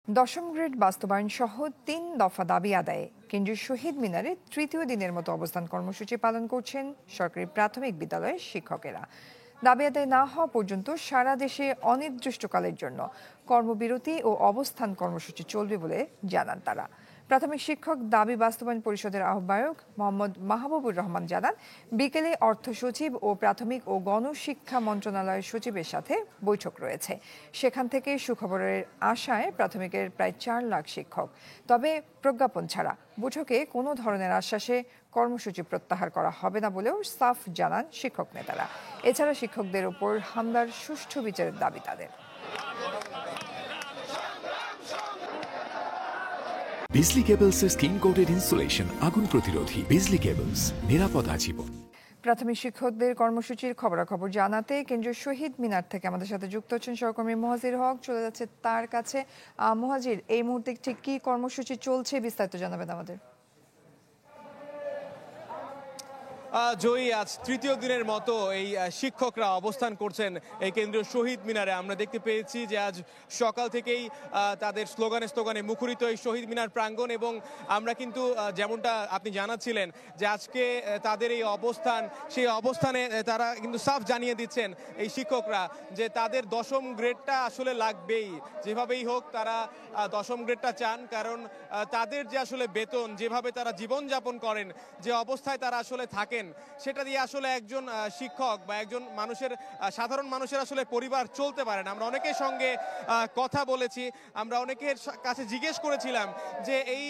দশম গ্রেড বাস্তবায়ন সহ ৩ দফা দাবি আদায়ে কেন্দ্রীয় শহীদ মিনারে তৃতীয় দিনের মতো অবস্থান কর্মসূচি পালন করছেন সরকারি প্রাথমিক বিদ্যালয়ের শিক্ষকেরা। দাবি আদায় না হওয়া পর্যন্ত সারা দেশে অনির্দিষ্টকালের জন্য কর্মবিরতি ও অবস্থান কর্মসূচি চলবে বলে জানান তারা। প্রাথমিক শিক্ষক দাবি বাস্তবায়ন পরিষদের আহ্বায়ক মোহাম্মদ মাহবুবুর রহমান জানান, বিকেলে অর্থ সচিব ও প্রাথমিক ও গণশিক্ষা মন্ত্রণালয়ের সচিবের সাথে বৈঠক রয়েছে। সেখান থেকে সুখবরের আশায় প্রাথমিকের প্রায় ৪ লাখ শিক্ষক। তবে প্রজ্ঞাপন ছাড়া বৈঠকে কোনো ধরনের আশ্বাসে কর্মসূচি প্রত্যাহার করা হবে না বলেও সাফ জানান শিক্ষক নেতারা। এছাড়া শিক্ষকদের ওপর হামলার সুষ্ঠু বিচারের দাবি তাদের। বিজলি কেবলসের স্কিন কোটেড ইনসুলেশন আগুন প্রতিরোধী। বিজলি কেবলস, নিরাপদ আজীবন। প্রাথমিক শিক্ষকদের কর্মসূচির খবরাখবর জানাতে কেন্দ্রীয় শহীদ মিনার থেকে আমাদের সাথে যুক্ত হচ্ছেন সহকর্মী মোহাজির হক। চলে যাচ্ছে তার কাছে। মোহাজির, এই মুহূর্তে ঠিক কি কর্মসূচি চলছে বিস্তারিত জানাবেন আমাদের। জয়ী, আজ তৃতীয় দিনের মতো এই শিক্ষকরা অবস্থান করছেন এই কেন্দ্রীয় শহীদ মিনারে। আমরা দেখতে পেয়েছি যে আজ সকাল থেকেই তাদের স্লোগানে মুখরিত এই শহীদ মিনার প্রাঙ্গণ, এবং আমরা কিন্তু যেমনটা আপনি জানাচ্ছিলেন যে আজকে তাদের এই অবস্থান, সেই অবস্থানে তারা কিন্তু সাফ জানিয়ে দিচ্ছেন এই শিক্ষকরা যে তাদের দশম গ্রেডটা আসলে লাগবেই, যেভাবেই হোক তারা দশম গ্রেডটা চান। কারণ তাদের যে আসলে বেতন, যেভাবে তারা জীবনযাপন করেন, যে অবস্থায় তারা আসলে থাকেন, সেটা দিয়ে আসলে একজন শিক্ষক বা একজন সাধারণ মানুষের আসলে পরিবার চলতে পারে না। আমরা অনেকের সঙ্গে কথা বলেছি, আমরা অনেকের কাছে জিজ্ঞেস করেছিলাম যে এই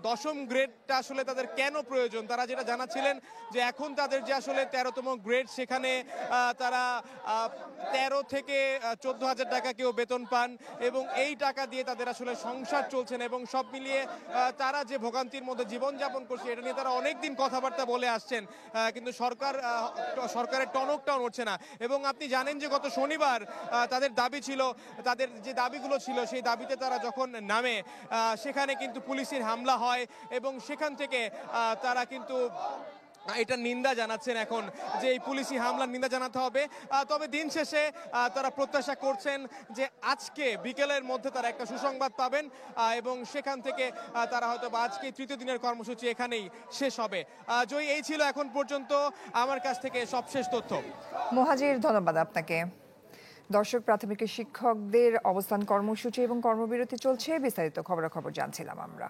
দশম গ্রেডটা আসলে তাদের কেন প্রয়োজন। তারা যেটা জানাচ্ছিলেন যে এখন তাদের যে আসলে 13তম গ্রেড, সেখানে তারা 13 থেকে 14,000 টাকা কেউ বেতন পান, এবং এই টাকা দিয়ে তাদের আসলে সংসার চলছেন, এবং সব মিলিয়ে তারা যে ভোগান্তির মধ্যে জীবনযাপন করছে এটা নিয়ে তারা অনেকদিন কথাবার্তা বলে আসছেন, কিন্তু সরকারের টনকটাও নড়ছে না। এবং আপনি জানেন যে গত শনিবার তাদের দাবি ছিল, তাদের যে দাবিগুলো ছিল সেই দাবিতে তারা যখন নামে, সেখানে কিন্তু পুলিশের হামলা হয়, এবং সেখান থেকে তারা কিন্তু এটা নিন্দা জানাচ্ছেন এখন, যে এই পুলিশি হামলার নিন্দা জানাতে হবে। তবে দিন শেষে তারা প্রত্যাশা করছেন যে আজকে বিকেলের মধ্যে তারা একটা সুসংবাদ পাবেন, এবং সেখান থেকে তারা হয়তো আজকে তৃতীয় দিনের কর্মসূচি এখানেই শেষ হবে। জয়ী, এই ছিল এখন পর্যন্ত আমার কাছ থেকে সবশেষ তথ্য। মোহাজির, ধন্যবাদ আপনাকে। দর্শক, প্রাথমিকের শিক্ষকদের অবস্থান কর্মসূচি এবং কর্মবিরতি চলছে, বিস্তারিত খবরাখবর জানছিলাম আমরা।